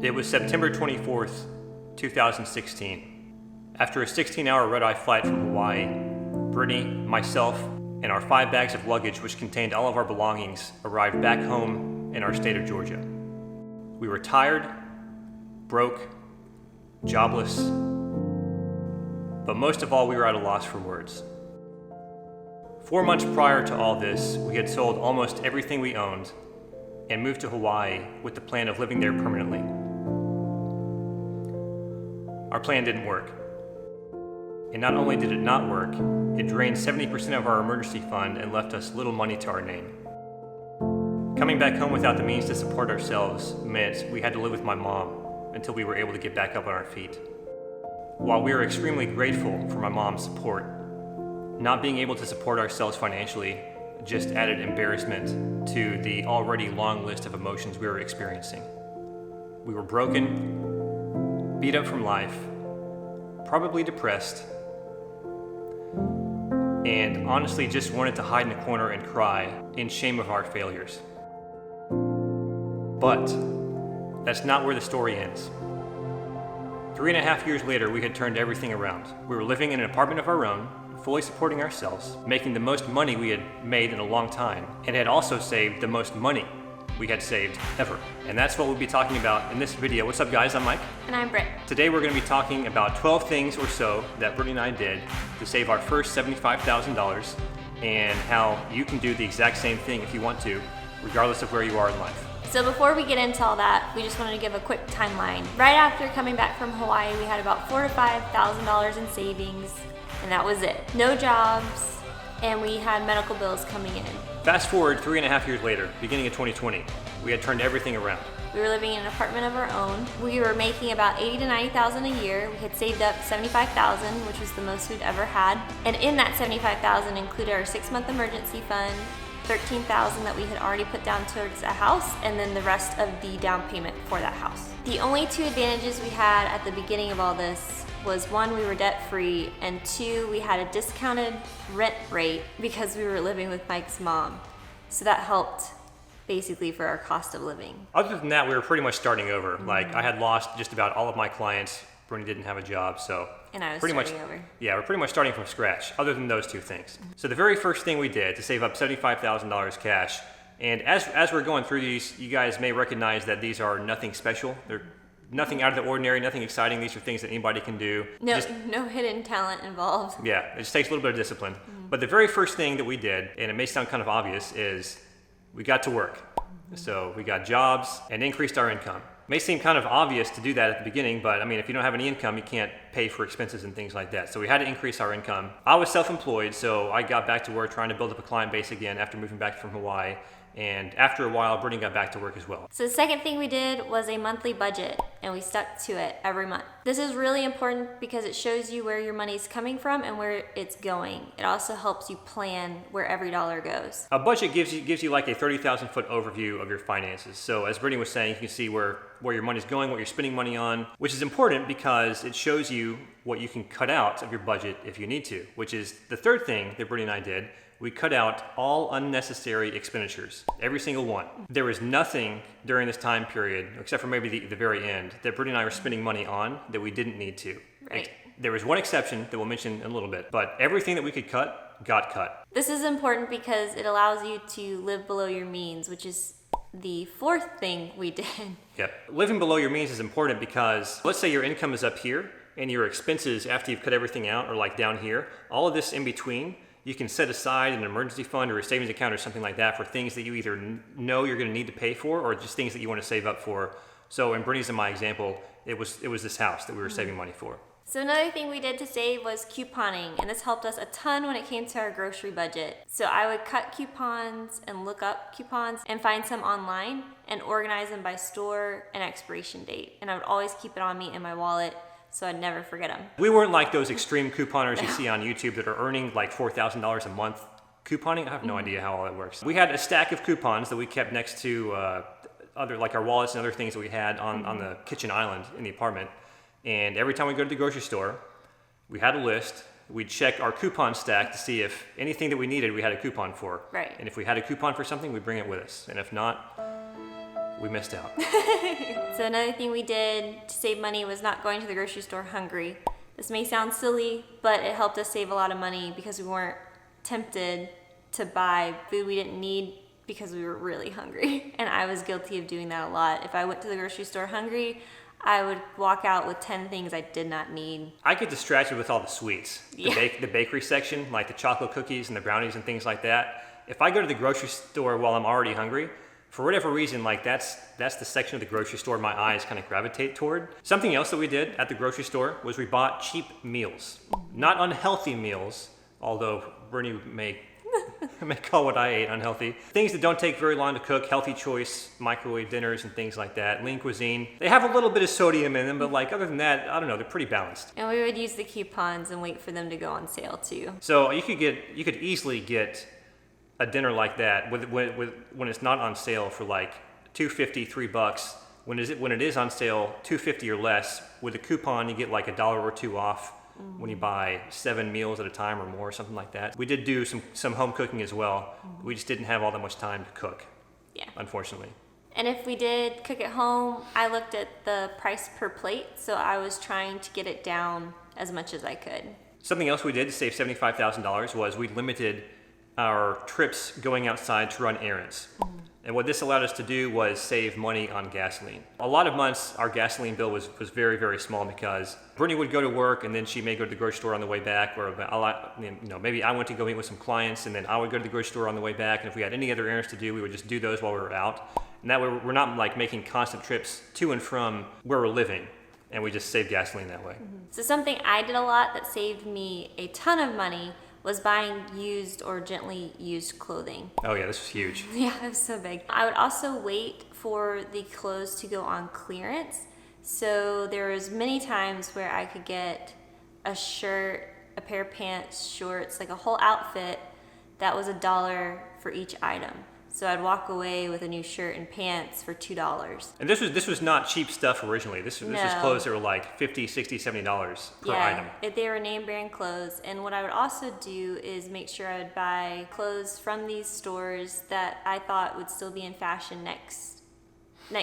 It was September 24th, 2016. After a 16-hour red-eye flight from Hawaii, Brittany, myself, and our 5 bags of luggage, which contained all of our belongings, arrived back home in our state of Georgia. We were tired, broke, jobless, but most of all, we were at a loss for words. 4 months prior to all this, we had sold almost everything we owned and moved to Hawaii with the plan of living there permanently. Our plan didn't work. And not only did it not work, it drained 70% of our emergency fund and left us little money to our name. Coming back home without the means to support ourselves meant we had to live with my mom until we were able to get back up on our feet. While we were extremely grateful for my mom's support, not being able to support ourselves financially just added embarrassment to the already long list of emotions we were experiencing. We were broken, beat up from life, probably depressed, and honestly just wanted to hide in a corner and cry in shame of our failures. But that's not where the story ends. 3.5 years later, we had turned everything around. We were living in an apartment of our own, fully supporting ourselves, making the most money we had made in a long time, and had also saved the most money we had saved ever. And that's what we'll be talking about in this video. What's up, guys? I'm Mike. And I'm Brit. Today we're going to be talking about 12 things or so that Brittany and I did to save our first $75,000 and how you can do the exact same thing if you want to, regardless of where you are in life. So before we get into all that, we just wanted to give a quick timeline. Right after coming back from Hawaii, we had about $4,000 to $5,000 in savings, and that was it. No jobs, and we had medical bills coming in. Fast forward 3.5 years later, beginning of 2020, we had turned everything around. We were living in an apartment of our own. We were making about $80,000 to $90,000 a year. We had saved up $75,000, which was the most we'd ever had. And in that $75,000 included our 6-month emergency fund, $13,000 that we had already put down towards a house, and then the rest of the down payment for that house. The only 2 advantages we had at the beginning of all this was 1, we were debt free, and 2, we had a discounted rent rate because we were living with Mike's mom. So that helped basically for our cost of living. Other than that, we were pretty much starting over. Like, I had lost just about all of my clients. Brittany didn't have a job, so and I was pretty starting much over. Yeah, we're pretty much starting from scratch, other than those 2 things. So the very first thing we did to save up $75,000 cash, and as we're going through these, you guys may recognize that these are nothing special. They're nothing out of the ordinary, nothing exciting. These are things that anybody can do. No hidden talent involved. Yeah, it just takes a little bit of discipline. But the very first thing that we did, and it may sound kind of obvious, is we got to work. So we got jobs and increased our income. May seem kind of obvious to do that at the beginning, but I mean, if you don't have any income, you can't pay for expenses and things like that. So we had to increase our income. I was self-employed, so I got back to work trying to build up a client base again after moving back from Hawaii. And after a while, Brittany got back to work as well. So the second thing we did was a monthly budget, and we stuck to it every month. This is really important because it shows you where your money's coming from and where it's going. It also helps you plan where every dollar goes. A budget gives you like a 30,000 foot overview of your finances. So as Brittany was saying, you can see where your money's going, what you're spending money on, which is important because it shows you what you can cut out of your budget if you need to, which is the third thing that Brittany and I did. We cut out all unnecessary expenditures, every single one. There was nothing during this time period, except for maybe the very end, that Brittany and I were spending money on that we didn't need to. Right. There was one exception that we'll mention in a little bit, but everything that we could cut, got cut. This is important because it allows you to live below your means, which is the 4th thing we did. Yep. Living below your means is important because let's say your income is up here and your expenses after you've cut everything out are like down here. All of this in between, you can set aside an emergency fund or a savings account or something like that for things that you either know you're going to need to pay for or just things that you want to save up for. So in Brittany's and my example, it was this house that we were saving money for. So another thing we did to save was couponing, and this helped us a ton when it came to our grocery budget. So I would cut coupons and look up coupons and find some online and organize them by store and expiration date. And I would always keep it on me in my wallet so I'd never forget them. We weren't like those extreme couponers you see on YouTube that are earning like $4,000 a month couponing. I have no idea how all that works. We had a stack of coupons that we kept next to other like our wallets and other things that we had on the kitchen island in the apartment. And every time we go to the grocery store, we had a list. We'd check our coupon stack to see if anything that we needed, we had a coupon for. Right. And if we had a coupon for something, we'd bring it with us. And if not, we missed out. So another thing we did to save money was not going to the grocery store hungry. This may sound silly, but it helped us save a lot of money because we weren't tempted to buy food we didn't need because we were really hungry. And I was guilty of doing that a lot. If I went to the grocery store hungry, I would walk out with 10 things I did not need. I get distracted with all the sweets, the bakery section, like the chocolate cookies and the brownies and things like that. If I go to the grocery store while I'm already hungry, for whatever reason, like that's the section of the grocery store my eyes kind of gravitate toward. Something else that we did at the grocery store was we bought cheap meals. Not unhealthy meals, although Brittany may call what I ate unhealthy. Things that don't take very long to cook, healthy choice, microwave dinners and things like that. Lean cuisine. They have a little bit of sodium in them, but like other than that, I don't know, they're pretty balanced. And we would use the coupons and wait for them to go on sale too. So you could easily get a dinner like that when it's not on sale for like $2.50, $3. When it is on sale, $2.50 or less. With a coupon, you get like $1 or $2 off when you buy 7 meals at a time or more, something like that. We did do some home cooking as well. We just didn't have all that much time to cook. Yeah. Unfortunately. And if we did cook at home, I looked at the price per plate, so I was trying to get it down as much as I could. Something else we did to save $75,000 was we limited our trips going outside to run errands. And what this allowed us to do was save money on gasoline. A lot of months, our gasoline bill was very, very small because Brittany would go to work and then she may go to the grocery store on the way back, or maybe I went to go meet with some clients and then I would go to the grocery store on the way back. And if we had any other errands to do, we would just do those while we were out. And that way we're not like making constant trips to and from where we're living. And we just save gasoline that way. So something I did a lot that saved me a ton of money was buying used or gently used clothing. Oh yeah, this was huge. Yeah, it was so big. I would also wait for the clothes to go on clearance. So there was many times where I could get a shirt, a pair of pants, shorts, like a whole outfit that was $1 for each item. So I'd walk away with a new shirt and pants for $2. And this was not cheap stuff originally. This was clothes that were like $50, $60, $70 per item. They were name brand clothes. And what I would also do is make sure I would buy clothes from these stores that I thought would still be in fashion next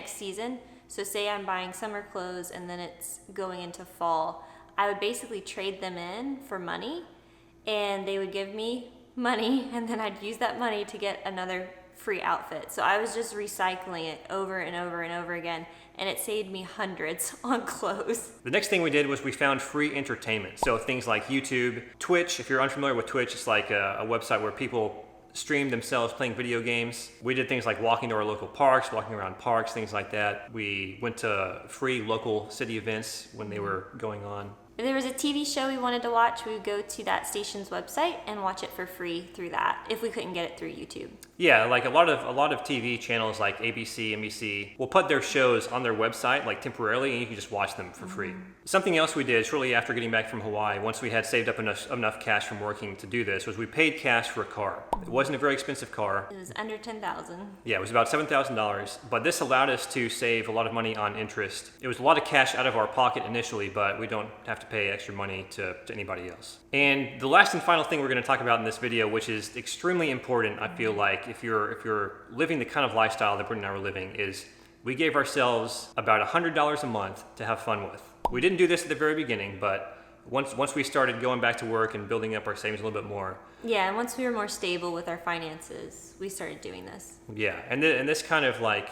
season. So say I'm buying summer clothes and then it's going into fall. I would basically trade them in for money and they would give me money and then I'd use that money to get another free outfit. So I was just recycling it over and over and over again, and it saved me hundreds on clothes. The next thing we did was we found free entertainment. So things like YouTube, Twitch. If you're unfamiliar with Twitch, it's like a website where people stream themselves playing video games. We did things like walking to our local parks, walking around parks, things like that. We went to free local city events when they were going on. If there was a TV show we wanted to watch, we would go to that station's website and watch it for free through that if we couldn't get it through YouTube. Yeah, like a lot of TV channels like ABC, NBC will put their shows on their website like temporarily and you can just watch them for free. Something else we did shortly after getting back from Hawaii, once we had saved up enough cash from working to do this, was we paid cash for a car. It wasn't a very expensive car. It was under $10,000. Yeah, it was about $7,000, but this allowed us to save a lot of money on interest. It was a lot of cash out of our pocket initially, but we don't have to pay extra money to anybody else. And the last and final thing we're going to talk about in this video, which is extremely important, I feel like, if you're living the kind of lifestyle that Brittany and I were living, is we gave ourselves about $100 a month to have fun with. We didn't do this at the very beginning, but once we started going back to work and building up our savings a little bit more. Yeah, and once we were more stable with our finances, we started doing this. Yeah, and this kind of like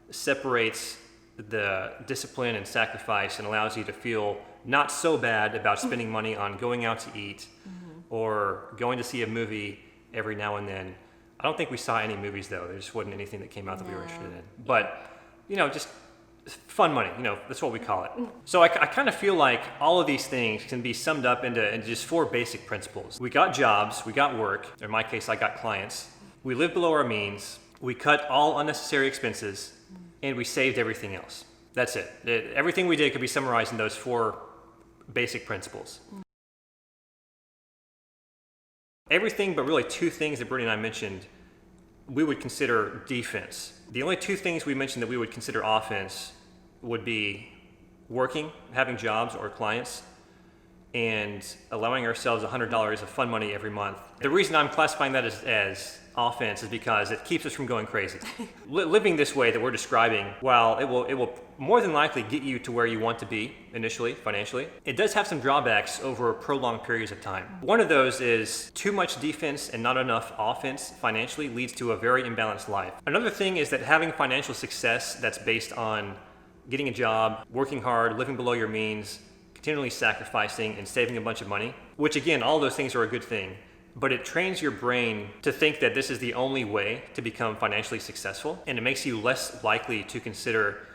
separates the discipline and sacrifice and allows you to feel not so bad about spending money on going out to eat or going to see a movie every now and then. I don't think we saw any movies though. There just wasn't anything that came out that we were interested in. But, just fun money, that's what we call it. So I kind of feel like all of these things can be summed up into just 4 basic principles. We got jobs, we got work. In my case, I got clients. We lived below our means. We cut all unnecessary expenses and we saved everything else. That's it. Everything we did could be summarized in those 4 basic principles. Everything but really 2 things that Brittany and I mentioned we would consider defense. The only 2 things we mentioned that we would consider offense would be working, having jobs or clients, and allowing ourselves $100 of fun money every month. The reason I'm classifying that as offense is because it keeps us from going crazy. Living this way that we're describing, while it will more than likely get you to where you want to be initially, financially, it does have some drawbacks over prolonged periods of time. One of those is too much defense and not enough offense financially leads to a very imbalanced life. Another thing is that having financial success that's based on getting a job, working hard, living below your means, continually sacrificing and saving a bunch of money, which again, all those things are a good thing, but it trains your brain to think that this is the only way to become financially successful, and it makes you less likely to consider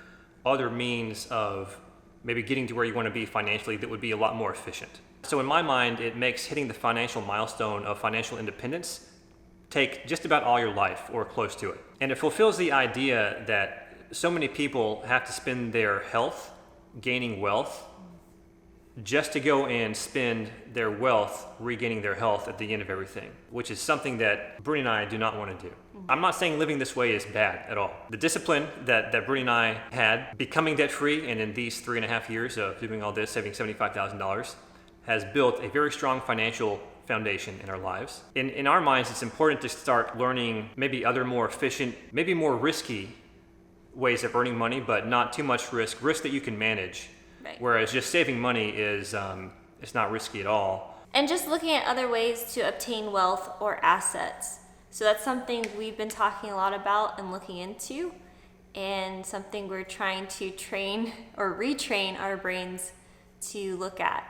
other means of maybe getting to where you want to be financially that would be a lot more efficient. So in my mind, it makes hitting the financial milestone of financial independence take just about all your life or close to it. And it fulfills the idea that so many people have to spend their health gaining wealth just to go and spend their wealth regaining their health at the end of everything, which is something that Brittany and I do not want to do. I'm not saying living this way is bad at all. The discipline that Brittany and I had, becoming debt-free, and in these 3.5 years of doing all this, saving $75,000, has built a very strong financial foundation in our lives. In our minds, it's important to start learning maybe other more efficient, maybe more risky ways of earning money, but not too much risk that you can manage. Right. Whereas just saving money is it's not risky at all. And just looking at other ways to obtain wealth or assets. So that's something we've been talking a lot about and looking into, and something we're trying to train or retrain our brains to look at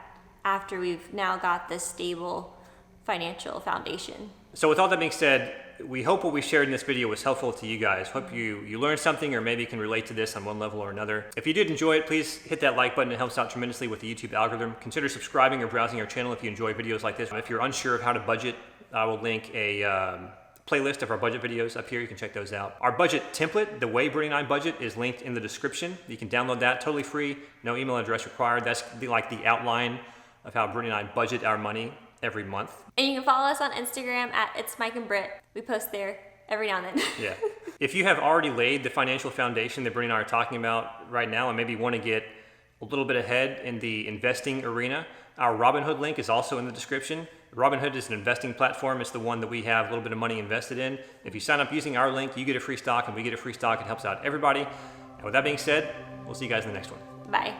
after we've now got this stable financial foundation. So with all that being said, we hope what we shared in this video was helpful to you guys. Hope you learned something or maybe can relate to this on one level or another. If you did enjoy it, please hit that like button. It helps out tremendously with the YouTube algorithm. Consider subscribing or browsing our channel if you enjoy videos like this. If you're unsure of how to budget, I will link a playlist of our budget videos up here. You can check those out. Our budget template, the way Brittany and I budget, is linked in the description. You can download that totally free, no email address required. That's like the outline of how Brittany and I budget our money every month. And you can follow us on Instagram at It's Mike and Brit. We post there every now and then. Yeah. If you have already laid the financial foundation that Brittany and I are talking about right now and maybe want to get a little bit ahead in the investing arena, our Robinhood link is also in the description. Robinhood is an investing platform. It's the one that we have a little bit of money invested in. If you sign up using our link, you get a free stock and we get a free stock. It helps out everybody. And with that being said, we'll see you guys in the next one. Bye.